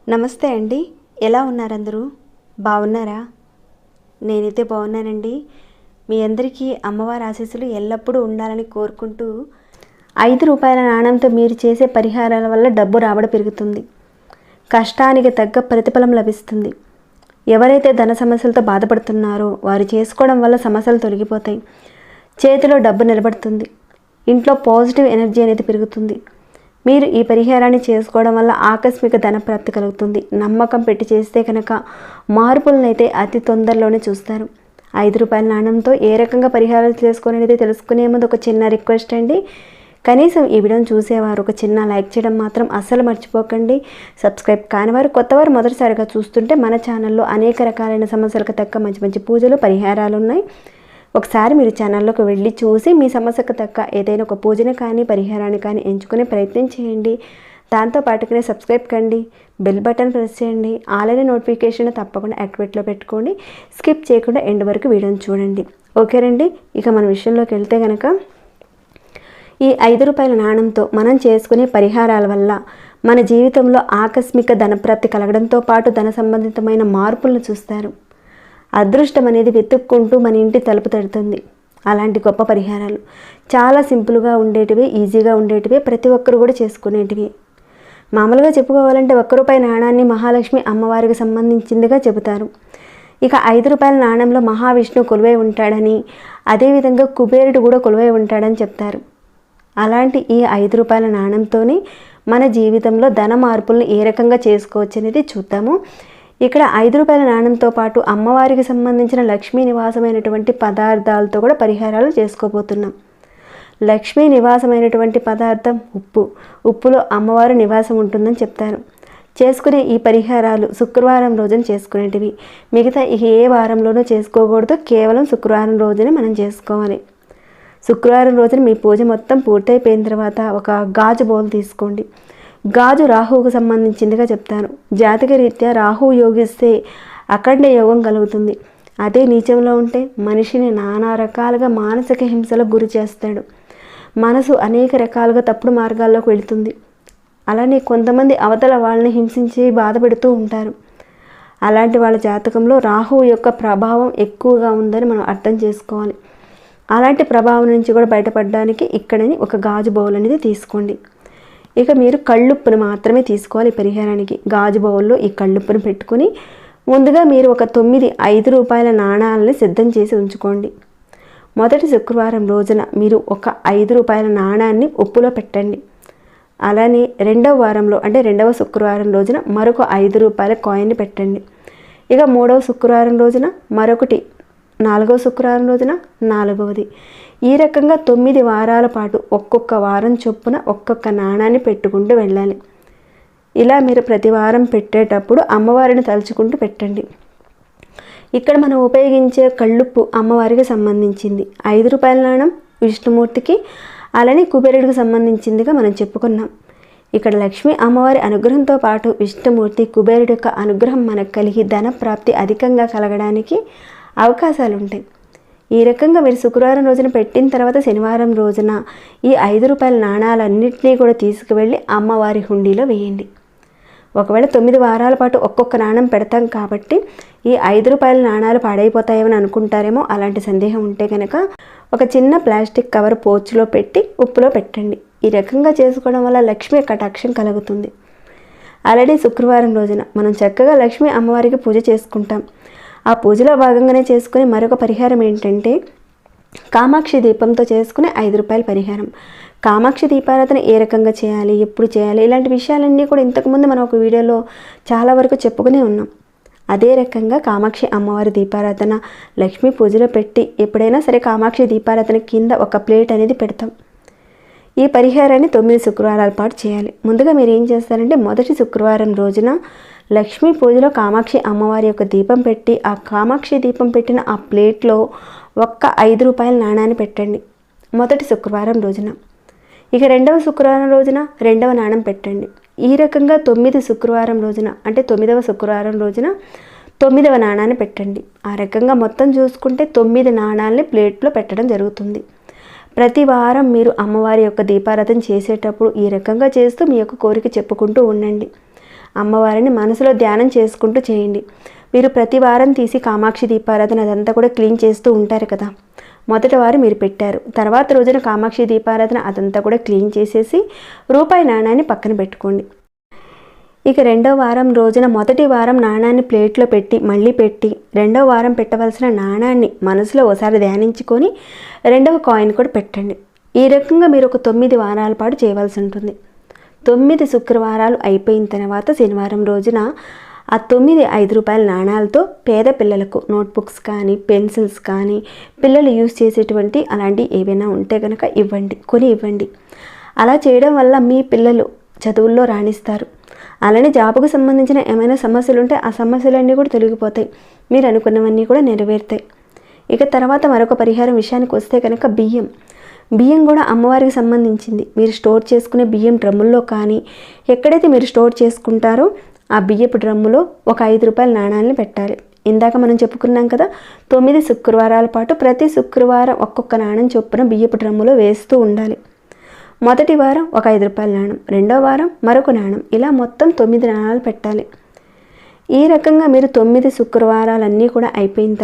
నమస్తే అండి, ఎలా ఉన్నారు అందరూ? బాగున్నారా? నేనైతే బాగున్నానండి. మీ అందరికీ అమ్మవారి ఆశీస్సులు ఎల్లప్పుడూ ఉండాలని కోరుకుంటూ, 5 రూపాయల నాణ్యంతో మీరు చేసే పరిహారాల వల్ల డబ్బు రాబడి పెరుగుతుంది, కష్టానికి తగ్గ ప్రతిఫలం లభిస్తుంది. ఎవరైతే ధన సమస్యలతో బాధపడుతున్నారో వారు చేసుకోవడం వల్ల సమస్యలు తొలగిపోతాయి, చేతిలో డబ్బు నిలబడుతుంది, ఇంట్లో పాజిటివ్ ఎనర్జీ అనేది పెరుగుతుంది. మీరు ఈ పరిహారాన్ని చేసుకోవడం వల్ల ఆకస్మిక ధన ప్రాప్తి కలుగుతుంది. నమ్మకం పెట్టి చేస్తే కనుక మార్పులను అయితే అతి తొందరలోనే చూస్తారు. 5 రూపాయల నాణ్యంతో ఏ రకంగా పరిహారాలు చేసుకోవాలనేది తెలుసుకునే ముందు ఒక చిన్న రిక్వెస్ట్ అండి. కనీసం ఈ వీడియోని చూసేవారు ఒక చిన్న లైక్ చేయడం మాత్రం అస్సలు మర్చిపోకండి. సబ్స్క్రైబ్ కానివారు, కొత్తవారు మొదటిసారిగా చూస్తుంటే మన ఛానల్లో అనేక రకాలైన సమస్యలకు తగ్గ మంచి మంచి పూజలు పరిహారాలు ఉన్నాయి. ఒకసారి మీరు ఛానల్లోకి వెళ్ళి చూసి మీ సమస్యకు తగ్గ ఏదైనా ఒక పూజను కానీ పరిహారాన్ని కానీ ఎంచుకునే ప్రయత్నం చేయండి. దాంతోపాటుగానే సబ్స్క్రైబ్ కండి, బెల్ బటన్ ప్రెస్ చేయండి, ఆల్ అనే నోటిఫికేషన్ తప్పకుండా యాక్టివేట్లో పెట్టుకోండి. స్కిప్ చేయకుండా ఎండ్ వరకు వీడియోని చూడండి. ఓకేనండి, ఇక మన విషయంలోకి వెళ్తే కనుక ఈ 5 రూపాయల నాణ్యంతో మనం చేసుకునే పరిహారాల వల్ల మన జీవితంలో ఆకస్మిక ధనప్రాప్తి కలగడంతో పాటు ధన సంబంధితమైన మార్పులను చూస్తారు. అదృష్టం అనేది వెతుక్కుంటూ మన ఇంటి తలుపు తడుతుంది. అలాంటి గొప్ప పరిహారాలు చాలా సింపుల్గా ఉండేటివి, ఈజీగా ఉండేటివి, ప్రతి ఒక్కరు కూడా చేసుకునేటివి. మామూలుగా చెప్పుకోవాలంటే 1 రూపాయి నాణాన్ని మహాలక్ష్మి అమ్మవారికి సంబంధించిందిగా చెబుతారు. ఇక 5 రూపాయల నాణ్యంలో మహావిష్ణువు కొలువై ఉంటాడని, అదేవిధంగా కుబేరుడు కూడా కొలువై ఉంటాడని చెప్తారు. అలాంటి ఈ 5 రూపాయల నాణ్యంతోనే మన జీవితంలో ధన మార్పులను ఏ రకంగా చేసుకోవచ్చు అనేది చూద్దాము. ఇక్కడ 5 రూపాయల నాణ్యంతో పాటు అమ్మవారికి సంబంధించిన లక్ష్మీ నివాసమైనటువంటి పదార్థాలతో కూడా పరిహారాలు చేసుకోబోతున్నాం. లక్ష్మీ నివాసమైనటువంటి పదార్థం ఉప్పులో అమ్మవారు నివాసం ఉంటుందని చెప్తారు. చేసుకునే ఈ పరిహారాలు శుక్రవారం రోజున చేసుకునేటివి. మిగతా ఏ వారంలోనూ చేసుకోకూడదు, కేవలం శుక్రవారం రోజునే మనం చేసుకోవాలి. శుక్రవారం రోజున మీ పూజ మొత్తం పూర్తయిపోయిన తర్వాత ఒక గాజు బౌల్ తీసుకోండి. గాజు రాహువుకు సంబంధించిందిగా చెప్తాను. జాతక రీత్యా రాహువు యోగిస్తే అఖండ యోగం కలుగుతుంది. అదే నీచంలో ఉంటే మనిషిని నానా రకాలుగా మానసిక హింసలకు గురి చేస్తాడు. మనసు అనేక రకాలుగా తప్పుడు మార్గాల్లోకి వెళుతుంది. అలానే కొంతమంది అవతల వాళ్ళని హింసించి బాధపెడుతూ ఉంటారు. అలాంటి వాళ్ళ జాతకంలో రాహువు యొక్క ప్రభావం ఎక్కువగా ఉందని మనం అర్థం చేసుకోవాలి. అలాంటి ప్రభావం నుంచి కూడా బయటపడడానికి ఇక్కడని ఒక గాజు బౌల్ అనేది తీసుకోండి. ఇక మీరు కళ్ళుప్పును మాత్రమే తీసుకోవాలి ఈ పరిహారానికి. గాజు బౌల్లో ఈ కళ్ళుప్పును పెట్టుకుని ముందుగా మీరు ఒక 9 5 రూపాయల నాణాలని సిద్ధం చేసి ఉంచుకోండి. మొదటి శుక్రవారం రోజున మీరు ఒక 5 రూపాయల నాణాన్ని ఉప్పులో పెట్టండి. అలానే రెండవ వారంలో అంటే రెండవ శుక్రవారం రోజున మరొక 5 రూపాయల కాయిన్ని పెట్టండి. ఇక మూడవ శుక్రవారం రోజున మరొకటి, నాలుగవ శుక్రవారం రోజున నాలుగవది. ఈ రకంగా 9 వారాల పాటు ఒక్కొక్క వారం చొప్పున ఒక్కొక్క నాణాన్ని పెట్టుకుంటూ వెళ్ళాలి. ఇలా మీరు ప్రతి వారం పెట్టేటప్పుడు అమ్మవారిని తలుచుకుంటూ పెట్టండి. ఇక్కడ మనం ఉపయోగించే కళ్ళుప్పు అమ్మవారికి సంబంధించింది. 5 రూపాయల నాణం విష్ణుమూర్తికి, అలానే కుబేరుడికి సంబంధించిందిగా మనం చెప్పుకున్నాం. ఇక్కడ లక్ష్మీ అమ్మవారి అనుగ్రహంతో పాటు విష్ణుమూర్తి, కుబేరుడి యొక్క అనుగ్రహం మనకు కలిగి ధన ప్రాప్తి అధికంగా కలగడానికి అవకాశాలు ఉంటాయి. ఈ రకంగా మీరు శుక్రవారం రోజున పెట్టిన తర్వాత శనివారం రోజున ఈ 5 రూపాయల నాణాలన్నింటినీ కూడా తీసుకువెళ్ళి అమ్మవారి హుండీలో వేయండి. ఒకవేళ 9 వారాల పాటు ఒక్కొక్క నాణం పెడతాం కాబట్టి ఈ 5 రూపాయల నాణాలు పాడైపోతాయేమని అనుకుంటారేమో. అలాంటి సందేహం ఉంటే కనుక ఒక చిన్న ప్లాస్టిక్ కవర్ పోచులో పెట్టి ఉప్పులో పెట్టండి. ఈ రకంగా చేసుకోవడం వల్ల లక్ష్మీ కటాక్షం కలుగుతుంది. అలాగే శుక్రవారం రోజున మనం చక్కగా లక్ష్మీ అమ్మవారికి పూజ చేసుకుంటాం. ఆ పూజలో భాగంగానే చేసుకునే మరొక పరిహారం ఏంటంటే కామాక్షి దీపంతో చేసుకునే 5 రూపాయల పరిహారం. కామాక్షి దీపారాధన ఏ రకంగా చేయాలి, ఎప్పుడు చేయాలి, ఇలాంటి విషయాలన్నీ కూడా ఇంతకుముందు మనం ఒక వీడియోలో చాలా వరకు చెప్పుకునే ఉన్నాం. అదే రకంగా కామాక్షి అమ్మవారి దీపారాధన లక్ష్మీ పూజలో పెట్టి ఎప్పుడైనా సరే కామాక్షి దీపారాధన కింద ఒక ప్లేట్ అనేది పెడతాం. ఈ పరిహారాన్ని 9 శుక్రవారాల పాటు చేయాలి. ముందుగా మీరు ఏం చేస్తారంటే మొదటి శుక్రవారం రోజున లక్ష్మీ పూజలో కామాక్షి అమ్మవారి యొక్క దీపం పెట్టి ఆ కామాక్షి దీపం పెట్టిన ఆ ప్లేట్లో ఒక్క 5 రూపాయల నాణాన్ని పెట్టండి మొదటి శుక్రవారం రోజున. ఇక రెండవ శుక్రవారం రోజున రెండవ నాణం పెట్టండి. ఈ రకంగా 9 శుక్రవారం రోజున అంటే 9వ శుక్రవారం రోజున 9వ నాణాన్ని పెట్టండి. ఆ రకంగా మొత్తం చూసుకుంటే 9 నాణాలని ప్లేట్లో పెట్టడం జరుగుతుంది. ప్రతి వారం మీరు అమ్మవారి యొక్క దీపారాధన చేసేటప్పుడు ఈ రకంగా చేస్తూ మీ యొక్క కోరిక చెప్పుకుంటూ ఉండండి. అమ్మవారిని మనసులో ధ్యానం చేసుకుంటూ చేయండి. మీరు ప్రతి వారం తీసి కామాక్షి దీపారాధన అదంతా కూడా క్లీన్ చేస్తూ ఉంటారు కదా. మొదటి వారం మీరు పెట్టారు, తర్వాత రోజున కామాక్షి దీపారాధన అదంతా కూడా క్లీన్ చేసేసి రూపాయి నాణాన్ని పక్కన పెట్టుకోండి. ఇక రెండవ వారం రోజున మొదటి వారం నాణాన్ని ప్లేట్లో పెట్టి మళ్ళీ పెట్టి రెండవ వారం పెట్టవలసిన నాణాన్ని మనసులో ఒకసారి ధ్యానించుకొని రెండవ కాయిన్ కూడా పెట్టండి. ఈ రకంగా మీరు ఒక 9 వారాల పాటు చేయవలసి ఉంటుంది. 9 శుక్రవారాలు అయిపోయిన తర్వాత శనివారం రోజున ఆ 9 5 రూపాయల నాణాలతో పేద పిల్లలకు నోట్బుక్స్ కానీ పెన్సిల్స్ కానీ పిల్లలు యూజ్ చేసేటువంటి అలాంటివి ఏవైనా ఉంటే కనుక కొని ఇవ్వండి. అలా చేయడం వల్ల మీ పిల్లలు చదువుల్లో రాణిస్తారు. అలానే జాబుకు సంబంధించిన ఏమైనా సమస్యలు ఉంటే ఆ సమస్యలన్నీ కూడా తొలగిపోతాయి. మీరు అనుకున్నవన్నీ కూడా నెరవేరుతాయి. ఇక తర్వాత మరొక పరిహారం విషయానికి వస్తే కనుక బియ్యం కూడా అమ్మవారికి సంబంధించింది. మీరు స్టోర్ చేసుకునే బియ్యం డ్రమ్ముల్లో కానీ ఎక్కడైతే మీరు స్టోర్ చేసుకుంటారో ఆ బియ్యపు డ్రమ్ములో ఒక 5 రూపాయల నాణాలని పెట్టాలి. ఇందాక మనం చెప్పుకున్నాం కదా, 9 శుక్రవారాల పాటు ప్రతి శుక్రవారం ఒక్కొక్క నాణం చొప్పున బియ్యపు డ్రమ్ములో వేస్తూ ఉండాలి. మొదటి వారం ఒక 5 రూపాయల నాణం, రెండో వారం మరొక నాణం, ఇలా మొత్తం 9 నాణాలు పెట్టాలి. ఈ రకంగా మీరు 9 శుక్రవారాలన్నీ కూడా అయిపోయిన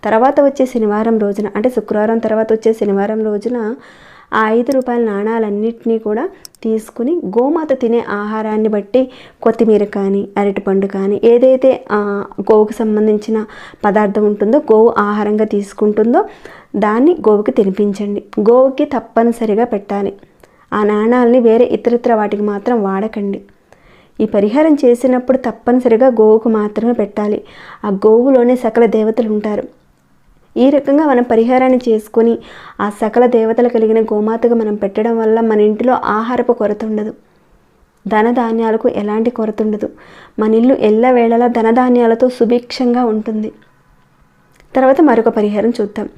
తర్వాత వచ్చే శనివారం రోజున, అంటే శుక్రవారం తర్వాత వచ్చే శనివారం రోజున ఆ 5 రూపాయల నాణాలన్నింటినీ కూడా తీసుకుని గోమాత తినే ఆహారాన్ని బట్టి కొత్తిమీర కానీ అరటిపండు కానీ ఏదైతే గోవుకు సంబంధించిన పదార్థం ఉంటుందో, గోవు ఆహారంగా తీసుకుంటుందో దాన్ని గోవుకి తినిపించండి. గోవుకి తప్పనిసరిగా పెట్టాలి. ఆ నాణాలని వేరే ఇతరత్ర వాటికి మాత్రం వాడకండి. ఈ పరిహారం చేసినప్పుడు తప్పనిసరిగా గోవుకు మాత్రమే పెట్టాలి. ఆ గోవులోనే సకల దేవతలు ఉంటారు. ఈ రకంగా మనం పరిహారాన్ని చేసుకొని ఆ సకల దేవతలు కలిగిన గోమాతగా మనం పెట్టడం వల్ల మన ఇంటిలో ఆహారపు కొరత ఉండదు, ధనధాన్యాలకు ఎలాంటి కొరత ఉండదు. మన ఇల్లు ఎల్లవేళలా ధనధాన్యాలతో సుభిక్షంగా ఉంటుంది. తర్వాత మరొక పరిహారం చూద్దాం.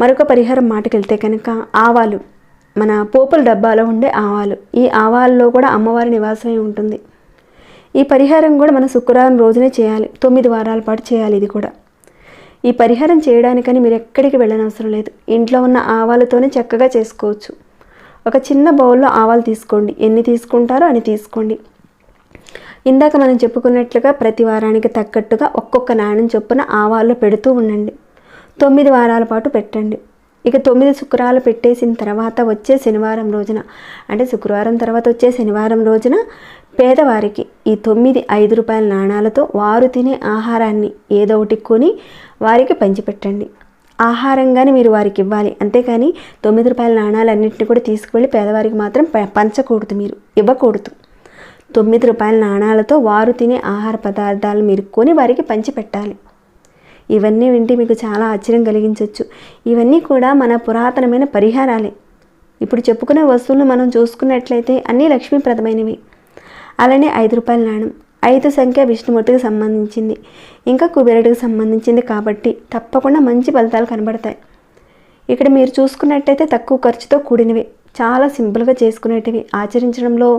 మరొక పరిహారం మాటకి వెళ్తే కనుక ఆవాలు, మన పోపుల డబ్బాలో ఉండే ఆవాలు, ఈ ఆవాల్లో కూడా అమ్మవారి నివాసమై ఉంటుంది. ఈ పరిహారం కూడా మన శుక్రవారం రోజునే చేయాలి. 9 వారాల పాటు చేయాలి. ఇది కూడా ఈ పరిహారం చేయడానికని మీరు ఎక్కడికి వెళ్ళనవసరం లేదు. ఇంట్లో ఉన్న ఆవాలతోనే చక్కగా చేసుకోవచ్చు. ఒక చిన్న బౌల్లో ఆవాలు తీసుకోండి. ఎన్ని తీసుకుంటారో అని తీసుకోండి. ఇందాక మనం చెప్పుకున్నట్లుగా ప్రతి వారానికి తగ్గట్టుగా ఒక్కొక్క నాణ్యం చొప్పున ఆవాల్లో పెడుతూ ఉండండి. 9 వారాల పాటు పెట్టండి. ఇక 9 శుక్రవారాలు పెట్టేసిన తర్వాత వచ్చే శనివారం రోజున, అంటే శుక్రవారం తర్వాత వచ్చే శనివారం రోజున పేదవారికి ఈ 9 5 రూపాయల నాణాలతో వారు తినే ఆహారాన్ని ఏదో ఒకటి కొని వారికి పంచిపెట్టండి. ఆహారంగానే మీరు వారికి ఇవ్వాలి, అంతేకాని 9 రూపాయల నాణాలన్నింటినీ కూడా తీసుకువెళ్ళి పేదవారికి మాత్రం పంచకూడదు, మీరు ఇవ్వకూడదు. 9 రూపాయల నాణాలతో వారు తినే ఆహార పదార్థాలు మీరు కొని వారికి పంచిపెట్టాలి. ఇవన్నీ వింటే మీకు చాలా ఆశ్చర్యం కలిగించవచ్చు. ఇవన్నీ కూడా మన పురాతనమైన పరిహారాలే. ఇప్పుడు చెప్పుకునే వస్తువులను మనం చూసుకున్నట్లయితే అన్నీ లక్ష్మీప్రదమైనవి. అలానే 5 రూపాయల నాణం, 5 సంఖ్య విష్ణుమూర్తికి సంబంధించింది, ఇంకా కుబేరుడికి సంబంధించింది కాబట్టి తప్పకుండా మంచి ఫలితాలు కనబడతాయి. ఇక్కడ మీరు చూసుకున్నట్టయితే తక్కువ ఖర్చుతో కూడినవి, చాలా సింపుల్గా చేసుకునేటివి. ఆచరించడంలో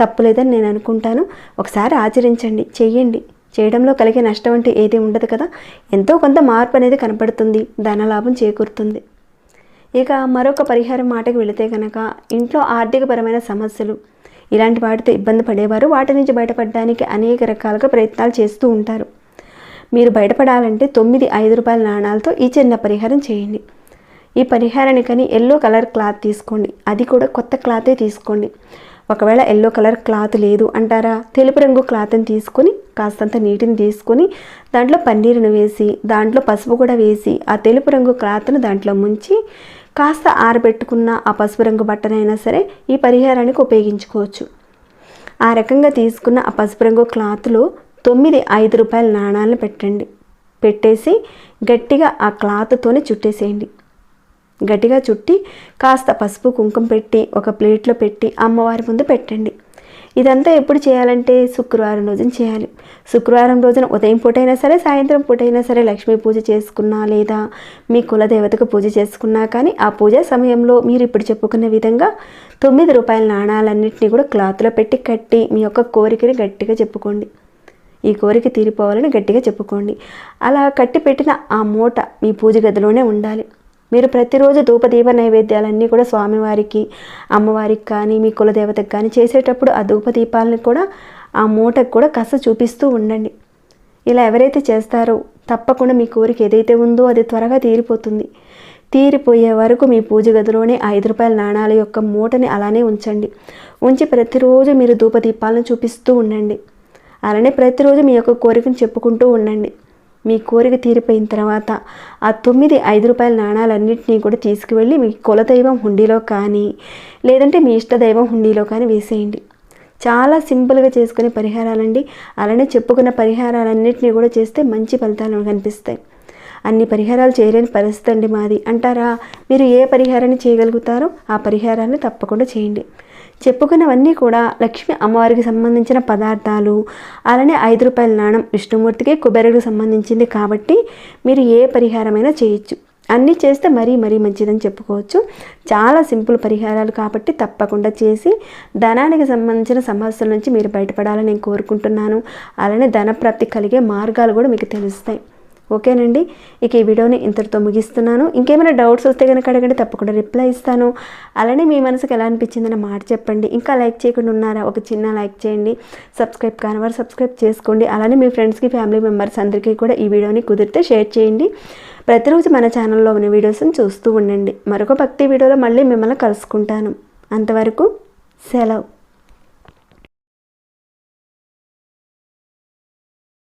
తప్పు లేదని నేను అనుకుంటాను. ఒకసారి ఆచరించండి, చెయ్యండి. చేయడంలో కలిగే నష్టం అంటే ఏది ఉండదు కదా. ఎంతో కొంత మార్పు అనేది కనపడుతుంది, ధనలాభం చేకూరుతుంది. ఇక మరొక పరిహారం మాటకు వెళితే కనుక ఇంట్లో ఆర్థికపరమైన సమస్యలు ఇలాంటి వాటితో ఇబ్బంది పడేవారు వాటి నుంచి బయటపడడానికి అనేక రకాలుగా ప్రయత్నాలు చేస్తూ ఉంటారు. మీరు బయటపడాలంటే 9 5 రూపాయల నాణాలతో ఈ చిన్న పరిహారం చేయండి. ఈ పరిహారానికని ఎల్లో కలర్ క్లాత్ తీసుకోండి. అది కూడా కొత్త క్లాతే తీసుకోండి. ఒకవేళ ఎల్లో కలర్ క్లాత్ లేదు అంటారా, తెలుపు రంగు క్లాత్ని తీసుకొని కాస్తంత నీటిని తీసుకొని దాంట్లో పన్నీరును వేసి దాంట్లో పసుపు కూడా వేసి ఆ తెలుపు రంగు క్లాత్ను దాంట్లో ముంచి కాస్త ఆరబెట్టుకున్న ఆ పసుపు రంగు బట్టనైనా సరే ఈ పరిహారానికి ఉపయోగించుకోవచ్చు. ఆ రకంగా తీసుకున్న ఆ పసుపు రంగు క్లాత్లో 9 5 రూపాయల నాణాలను పెట్టండి. పెట్టేసి గట్టిగా ఆ క్లాత్తోనే చుట్టేసేయండి. గట్టిగా చుట్టి కాస్త పసుపు కుంకుమ పెట్టి ఒక ప్లేట్లో పెట్టి అమ్మవారి ముందు పెట్టండి. ఇదంతా ఎప్పుడు చేయాలంటే శుక్రవారం రోజున చేయాలి. శుక్రవారం రోజున ఉదయం పూటైనా సరే సాయంత్రం పూటైనా సరే లక్ష్మీ పూజ చేసుకున్నా లేదా మీ కులదేవతకు పూజ చేసుకున్నా కానీ ఆ పూజ సమయంలో మీరు ఇప్పుడు చెప్పుకున్న విధంగా 9 రూపాయల నాణాలన్నింటినీ కూడా క్లాత్లో పెట్టి కట్టి మీ యొక్క కోరికని గట్టిగా చెప్పుకోండి. ఈ కోరిక తీరిపోవాలని గట్టిగా చెప్పుకోండి. అలా కట్టి పెట్టిన ఆ మూట మీ పూజ గదిలోనే ఉండాలి. మీరు ప్రతిరోజు ధూపదీప నైవేద్యాలన్నీ కూడా స్వామివారికి, అమ్మవారికి కానీ, మీ కులదేవతకు కానీ చేసేటప్పుడు ఆ ధూపదీపాలని కూడా ఆ మూటకు కూడా కాస్త చూపిస్తూ ఉండండి. ఇలా ఎవరైతే చేస్తారో తప్పకుండా మీ కోరిక ఏదైతే ఉందో అది త్వరగా తీరిపోతుంది. తీరిపోయే వరకు మీ పూజ గదిలోనే 5 రూపాయల నాణాల యొక్క మూటని అలానే ఉంచండి. ఉంచి ప్రతిరోజు మీరు ధూపదీపాలను చూపిస్తూ ఉండండి. అలానే ప్రతిరోజు మీ యొక్క కోరికను చెప్పుకుంటూ ఉండండి. మీ కోరిక తీరిపోయిన తర్వాత ఆ 9 5 రూపాయల నాణాలన్నింటినీ కూడా తీసుకువెళ్ళి మీ కులదైవం హుండీలో కానీ, లేదంటే మీ ఇష్టదైవం హుండీలో కానీ వేసేయండి. చాలా సింపుల్గా చేసుకునే పరిహారాలండి. అలానే చెప్పుకున్న పరిహారాలన్నింటినీ కూడా చేస్తే మంచి ఫలితాలు కనిపిస్తాయి. అన్ని పరిహారాలు చేయలేని పరిస్థితి అండి మాది అంటారా? మీరు ఏ పరిహారాన్ని చేయగలుగుతారో ఆ పరిహారాన్ని తప్పకుండా చేయండి. చెప్పుకున్నవన్నీ కూడా లక్ష్మీ అమ్మవారికి సంబంధించిన పదార్థాలు. అలానే 5 రూపాయల నాణం విష్ణుమూర్తికి, కుబేరుడికి సంబంధించింది కాబట్టి మీరు ఏ పరిహారమైనా చేయొచ్చు. అన్నీ చేస్తే మరీ మంచిదని చెప్పుకోవచ్చు. చాలా సింపుల్ పరిహారాలు కాబట్టి తప్పకుండా చేసి ధనానికి సంబంధించిన సమస్యల నుంచి మీరు బయటపడాలని నేను కోరుకుంటున్నాను. అలానే ధనప్రాప్తి కలిగే మార్గాలు కూడా మీకు తెలుస్తాయి. ఓకేనండి, ఇక ఈ వీడియోని ఇంతటితో ముగిస్తున్నాను. ఇంకేమైనా డౌట్స్ వస్తే కనుక అడగండి, తప్పకుండా రిప్లై ఇస్తాను. అలానే మీ మనసుకు ఎలా అనిపించిందన్న మాట చెప్పండి. ఇంకా లైక్ చేయకుండా ఉన్నారా? ఒక చిన్న లైక్ చేయండి. సబ్స్క్రైబ్ కానివారు సబ్స్క్రైబ్ చేసుకోండి. అలానే మీ ఫ్రెండ్స్కి, ఫ్యామిలీ మెంబర్స్ అందరికీ కూడా ఈ వీడియోని కుదిరితే షేర్ చేయండి. ప్రతిరోజు మన ఛానల్లో ఉన్న వీడియోస్ని చూస్తూ ఉండండి. మరొక భక్తి వీడియోలో మళ్ళీ మిమ్మల్ని కలుసుకుంటాను. అంతవరకు సెలవు.